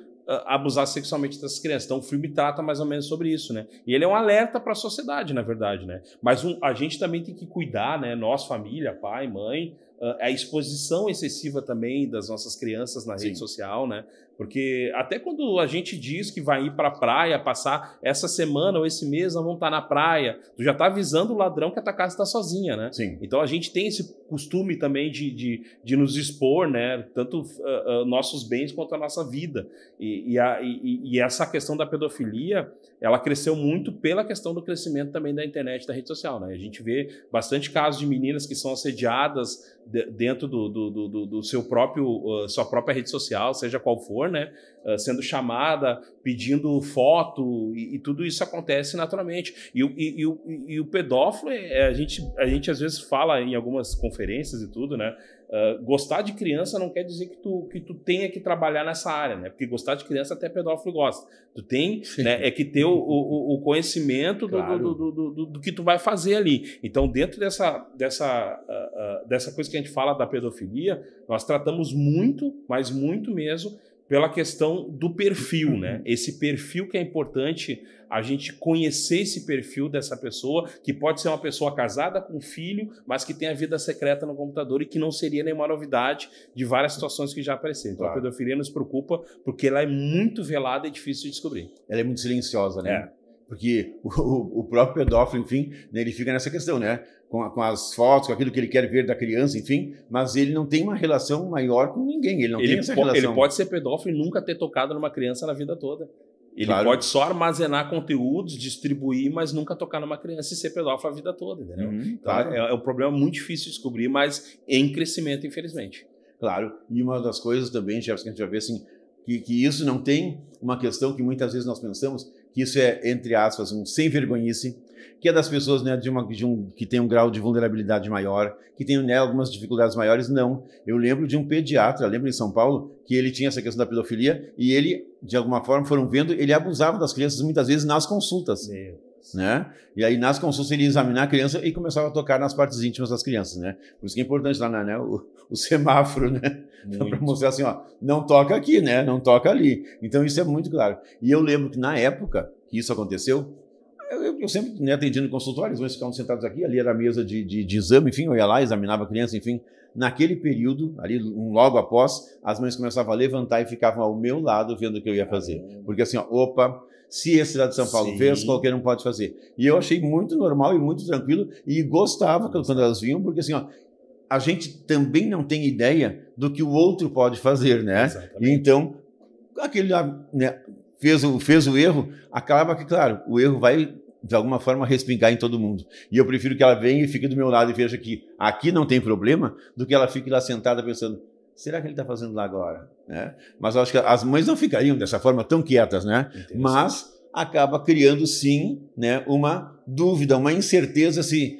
abusar sexualmente dessas crianças. Então o filme trata mais ou menos sobre isso, né? E ele é um alerta para a sociedade, na verdade, né? Mas a gente também tem que cuidar, né? Nós, família, pai, mãe, a exposição excessiva também das nossas crianças na rede social, né? Porque até quando a gente diz que vai ir para a praia, passar essa semana ou esse mês, nós vamos estar na praia, tu já está avisando o ladrão que a tua casa está sozinha, né? Sim. Então a gente tem esse costume também de nos expor, né? Tanto nossos bens quanto a nossa vida. E essa questão da pedofilia, ela cresceu muito pela questão do crescimento também da internet e da rede social, né? A gente vê bastante casos de meninas que são assediadas dentro do seu sua própria rede social, seja qual for, né? Sendo chamada, pedindo foto, e tudo isso acontece naturalmente. E o pedófilo, a gente às vezes fala em algumas conferências e tudo, né? Gostar de criança não quer dizer que tu tenha que trabalhar nessa área, né? Porque gostar de criança até pedófilo gosta. Tu tem, né, que ter o conhecimento do que tu vai fazer ali. Então, dentro dessa coisa que a gente fala da pedofilia, nós tratamos muito, mas muito mesmo, pela questão do perfil, né? Esse perfil que é importante a gente conhecer esse perfil dessa pessoa, que pode ser uma pessoa casada com um filho, mas que tem a vida secreta no computador e que não seria nenhuma novidade de várias situações que já apareceram. Então a pedofilia nos preocupa porque ela é muito velada e difícil de descobrir. Ela é muito silenciosa, né? Porque o próprio pedófilo, enfim, né, ele fica nessa questão, né? Com as fotos, com aquilo que ele quer ver da criança, enfim, mas ele não tem uma relação maior com ninguém, ele não tem essa relação. Ele pode ser pedófilo e nunca ter tocado numa criança na vida toda. Ele pode só armazenar conteúdos, distribuir, mas nunca tocar numa criança e ser pedófilo a vida toda, entendeu? Então, é um problema muito difícil de descobrir, mas em crescimento, infelizmente. Claro, e uma das coisas também, Jefferson, que a gente vai ver assim, que isso não tem uma questão que muitas vezes nós pensamos, que isso é, entre aspas, um sem vergonhice, que é das pessoas, né, que tem um grau de vulnerabilidade maior, que tem, né, algumas dificuldades maiores. Não. Eu lembro de um pediatra, lembro em São Paulo, que ele tinha essa questão da pedofilia e ele, de alguma forma, foram vendo, ele abusava das crianças muitas vezes nas consultas. Né? E aí nas consultas ele ia examinar a criança e começava a tocar nas partes íntimas das crianças, né? Por isso que é importante lá, né, o semáforo, né? Para mostrar assim, ó, não toca aqui, né? Não toca ali. Então isso é muito claro. E eu lembro que na época que isso aconteceu, eu sempre, né, atendia no consultório, eles ficavam sentados aqui, ali era a mesa de exame, enfim, eu ia lá, examinava a criança, enfim. Naquele período, ali logo após, as mães começavam a levantar e ficavam ao meu lado vendo o que eu ia fazer. Porque assim, ó, opa, se esse lá de São Paulo fez, qualquer um pode fazer. E eu achei muito normal e muito tranquilo e gostava quando elas vinham, porque assim, ó, a gente também não tem ideia do que o outro pode fazer, né? Exatamente. E então, aquele lá, né, fez o erro, acaba que, claro, o erro vai de alguma forma respingar em todo mundo. E eu prefiro que ela venha e fique do meu lado e veja que aqui não tem problema, do que ela fique lá sentada pensando, será que ele está fazendo lá agora? Né? Mas eu acho que as mães não ficariam dessa forma tão quietas, né? Mas acaba criando, sim, né, uma dúvida, uma incerteza se,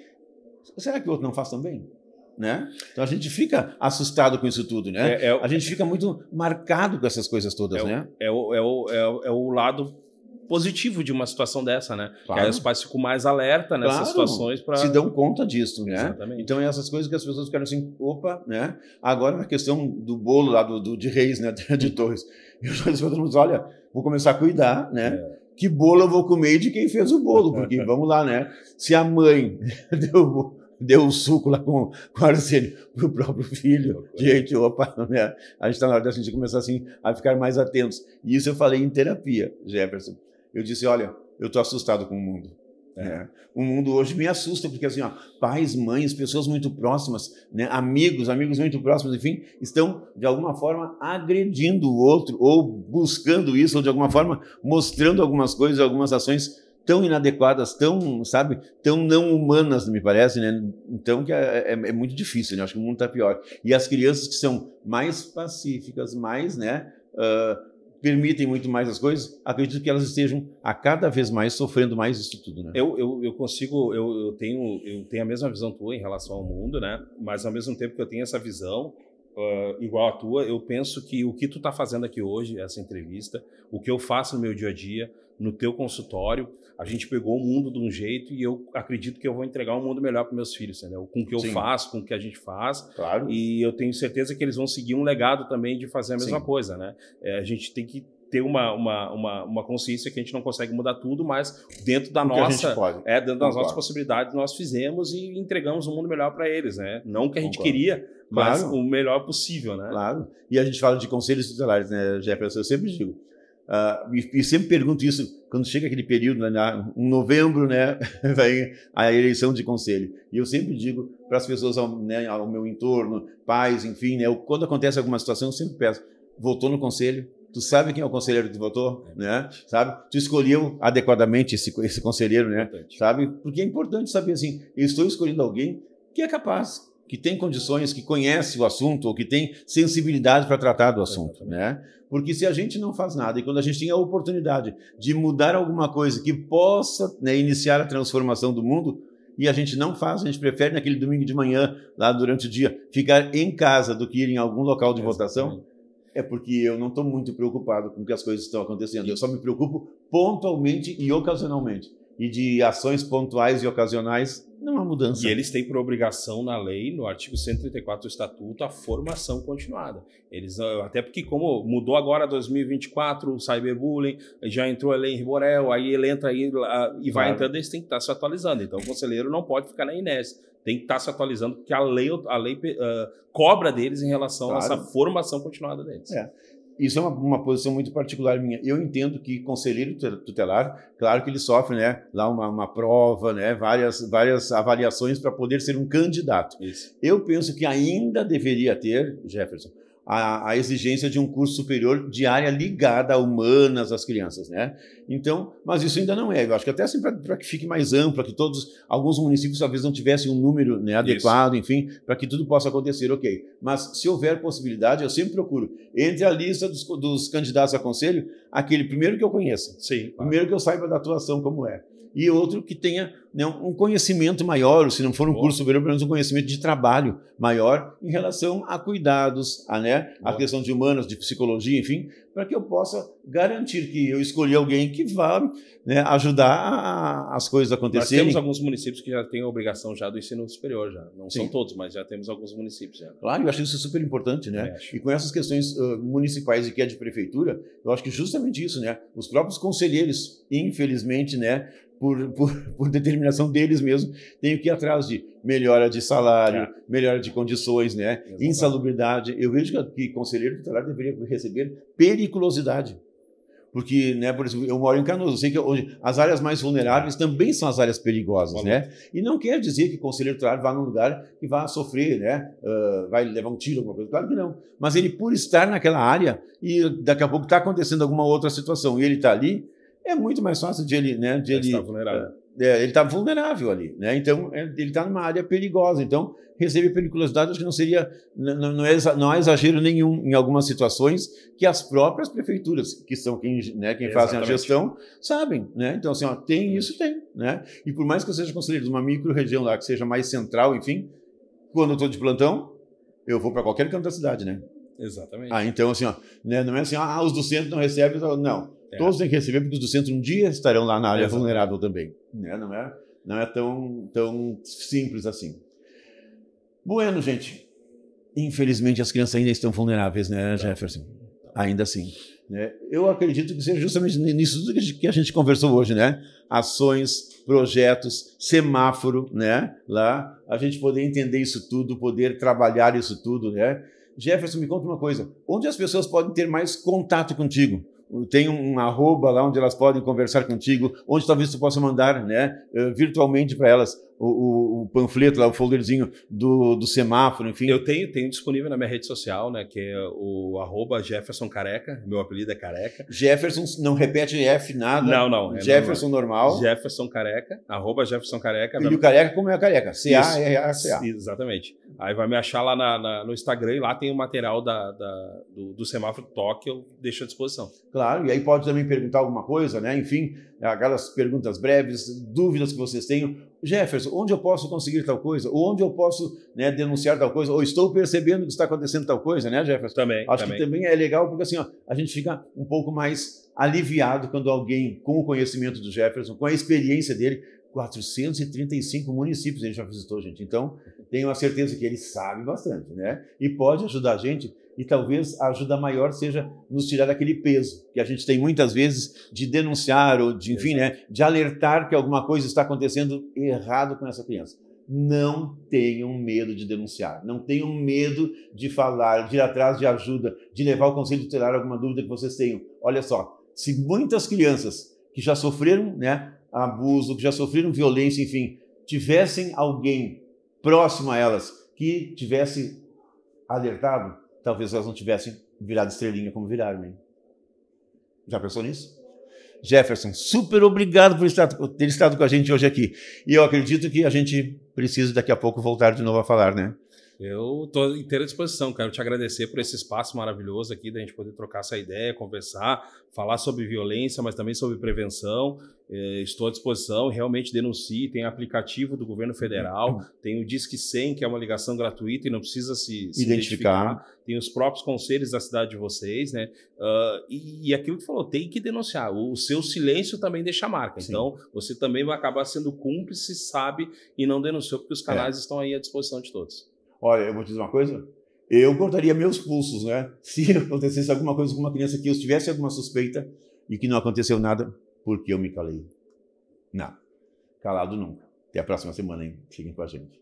será que o outro não faz também? Né? Então a gente fica assustado com isso tudo, né? A gente fica muito marcado com essas coisas todas, né? É o lado positivo de uma situação dessa, né? Claro. Que aí os pais ficam mais alerta nessas situações para se dão conta disso, né? Exatamente. Então essas coisas que as pessoas ficaram assim, opa, né? Agora na questão do bolo lá de Reis, né? De Torres, eu já disse para todo mundo, olha, vou começar a cuidar, né? Que bolo eu vou comer de quem fez o bolo, porque vamos lá, né? Se a mãe deu o suco lá com arsênio para o próprio filho, gente, opa, né? A gente está na hora da gente começar assim a ficar mais atentos. E isso eu falei em terapia, Jefferson. Eu disse, olha, eu estou assustado com o mundo. O mundo hoje me assusta, porque assim, ó, pais, mães, pessoas muito próximas, né, amigos muito próximos, enfim, estão de alguma forma agredindo o outro, ou buscando isso, ou de alguma forma mostrando algumas coisas, algumas ações tão inadequadas, tão, sabe, tão não humanas, me parece, né? Então que é muito difícil, né? Acho que o mundo está pior. E as crianças que são mais pacíficas, mais, né, permitem muito mais as coisas, acredito que elas estejam a cada vez mais sofrendo mais isso tudo, né? Eu tenho a mesma visão tua em relação ao mundo, né? Mas ao mesmo tempo que eu tenho essa visão igual a tua, eu penso que o que tu tá fazendo aqui hoje, essa entrevista, o que eu faço no meu dia a dia, no teu consultório, a gente pegou o mundo de um jeito e eu acredito que eu vou entregar um mundo melhor para meus filhos, entendeu? Com o que eu faço, com o que a gente faz. Claro. E eu tenho certeza que eles vão seguir um legado também de fazer a mesma coisa, né? A gente tem que ter uma consciência que a gente não consegue mudar tudo, mas dentro da nossa, dentro das nossas possibilidades, nós fizemos e entregamos um mundo melhor para eles, né? Não o que a gente queria, mas o melhor possível, né? Claro. E a gente fala de conselhos tutelares, né, Jefferson? Eu sempre digo, e sempre pergunto isso quando chega aquele período, né, em novembro, né, vem a eleição de conselho. E eu sempre digo para as pessoas, né, ao meu entorno, pais, enfim, né, quando acontece alguma situação, eu sempre peço, votou no conselho? Tu sabe quem é o conselheiro que tu votou, né? Sabe? Tu escolheu adequadamente esse conselheiro, né? Sabe? Porque é importante saber assim, eu estou escolhendo alguém que é capaz, que tem condições, que conhece o assunto, ou que tem sensibilidade para tratar do assunto, né? Porque se a gente não faz nada, e quando a gente tem a oportunidade de mudar alguma coisa que possa, né, iniciar a transformação do mundo, e a gente não faz, a gente prefere naquele domingo de manhã, lá durante o dia, ficar em casa do que ir em algum local de votação, é porque eu não estou muito preocupado com que as coisas estão acontecendo. Eu só me preocupo pontualmente e ocasionalmente. E de ações pontuais e ocasionais, não há mudança. E eles têm por obrigação na lei, no artigo 134 do Estatuto, a formação continuada. Eles, até porque como mudou agora 2024, o cyberbullying, já entrou a lei em Borel, aí ele entra aí e vai entrando, eles têm que estar se atualizando. Então o conselheiro não pode ficar na inércia. Tem que estar se atualizando, porque a lei cobra deles em relação a essa formação continuada deles. Isso é uma posição muito particular minha. Eu entendo que conselheiro tutelar, claro que ele sofre, né, lá uma prova, né, várias avaliações para poder ser um candidato. Isso. Eu penso que ainda deveria ter, Jefferson, a exigência de um curso superior de área ligada a humanas, às crianças, né? Então, mas isso ainda não é. Eu acho que até assim para que fique mais amplo, para que alguns municípios talvez não tivessem um número, né, adequado, enfim, para que tudo possa acontecer, ok. Mas se houver possibilidade, eu sempre procuro, entre a lista dos candidatos a conselho, aquele primeiro que eu conheça, Sim, primeiro que eu saiba da atuação como é, e outro que tenha né, um conhecimento maior, ou se não for um curso superior, pelo menos um conhecimento de trabalho maior em relação a cuidados, a questão de humanas, de psicologia, enfim, para que eu possa garantir que eu escolhi alguém que vá, né, ajudar as coisas a acontecerem. Nós temos alguns municípios que já têm a obrigação já do ensino superior, já. Não são todos, mas já temos alguns municípios já. Claro, eu acho isso super importante, né? E com essas questões municipais e que é de prefeitura, eu acho que justamente isso, né? Os próprios conselheiros, infelizmente, né, por determinação deles mesmos, têm que ir atrás de melhora de salário, melhora de condições, né? Insalubridade. Eu vejo que conselheiro tutelar deveria receber periculosidade. Porque, né, por exemplo, eu moro em Canoas, eu sei que hoje as áreas mais vulneráveis também são as áreas perigosas, né? E não quer dizer que o conselheiro tutelar vá num lugar que vá sofrer, né? Vai levar um tiro, alguma coisa. Claro que não. Mas ele, por estar naquela área e daqui a pouco está acontecendo alguma outra situação e ele está ali, é muito mais fácil de ele, né? De ele está vulnerável. Ele está vulnerável ali, né? Então ele está numa área perigosa. Então receber periculosidade acho que não seria, não há exagero nenhum em algumas situações que as próprias prefeituras, que são quem fazem a gestão, sabem, né? Então assim, tem isso, tem, né? E por mais que eu seja conselheiro de uma micro-região lá que seja mais central, enfim, quando eu estou de plantão, eu vou para qualquer canto da cidade, né? Exatamente. Então assim, né? Não é assim, os do centro não recebem, não. Todos têm que receber, porque os do centro um dia estarão lá na área vulnerável também. Né? Não é tão simples assim. Bueno, gente. Infelizmente, as crianças ainda estão vulneráveis, né, Jefferson? Ainda assim. Né? Eu acredito que seja justamente nisso tudo que a gente conversou hoje, né? Ações, projetos, semáforo, né? Lá, a gente poder entender isso tudo, poder trabalhar isso tudo, né? Jefferson, me conta uma coisa. Onde as pessoas podem ter mais contato contigo? Tem um arroba lá onde elas podem conversar contigo, onde talvez tu possa mandar, né, virtualmente para elas o panfleto, lá, o folderzinho do semáforo, enfim. Eu tenho disponível na minha rede social, né, que é o arroba Jefferson Careca, meu apelido é Careca. Jefferson, não repete F nada. Não. Jefferson normal. Jefferson Careca, arroba Jefferson Careca. E o Careca como é a Careca? C-A-R-A-C-A. Exatamente. Aí vai me achar lá no Instagram e lá tem o material do semáforo toque, eu deixo à disposição. Claro, e aí pode também perguntar alguma coisa, né? Enfim, aquelas perguntas breves, dúvidas que vocês tenham. Jefferson, onde eu posso conseguir tal coisa? Ou onde eu posso, né, denunciar tal coisa? Ou estou percebendo que está acontecendo tal coisa, né, Jefferson? Também. Acho que também é legal, porque assim, a gente fica um pouco mais aliviado quando alguém, com o conhecimento do Jefferson, com a experiência dele, 435 municípios ele já visitou, gente. Então, tenho a certeza que ele sabe bastante, né? E pode ajudar a gente. E talvez a ajuda maior seja nos tirar daquele peso que a gente tem muitas vezes de denunciar ou de, enfim, né, de alertar que alguma coisa está acontecendo errado com essa criança. Não tenham medo de denunciar, não tenham medo de falar, de ir atrás de ajuda, de levar ao conselho tutelar alguma dúvida que vocês tenham. Olha só, se muitas crianças que já sofreram, né, abuso, que já sofreram violência, enfim, tivessem alguém próximo a elas que tivesse alertado, talvez elas não tivessem virado estrelinha como viraram, hein? Já pensou nisso? Jefferson, super obrigado por ter estado com a gente hoje aqui. E eu acredito que a gente precisa daqui a pouco voltar de novo a falar, né? Eu estou inteira disposição, quero te agradecer por esse espaço maravilhoso aqui, da gente poder trocar essa ideia, conversar, falar sobre violência, mas também sobre prevenção. Estou à disposição, realmente denuncie, tem aplicativo do governo federal, tem o Disque 100, que é uma ligação gratuita e não precisa se identificar. Tem os próprios conselhos da cidade de vocês, né? E aquilo que falou, tem que denunciar. O seu silêncio também deixa marca. Sim. Então, você também vai acabar sendo cúmplice, sabe, e não denunciou, porque os canais estão aí à disposição de todos. Olha, eu vou te dizer uma coisa, eu cortaria meus pulsos, né? Se acontecesse alguma coisa com uma criança que eu tivesse alguma suspeita e que não aconteceu nada, porque eu me calei. Não, calado nunca. Até a próxima semana, hein? Fiquem com a gente.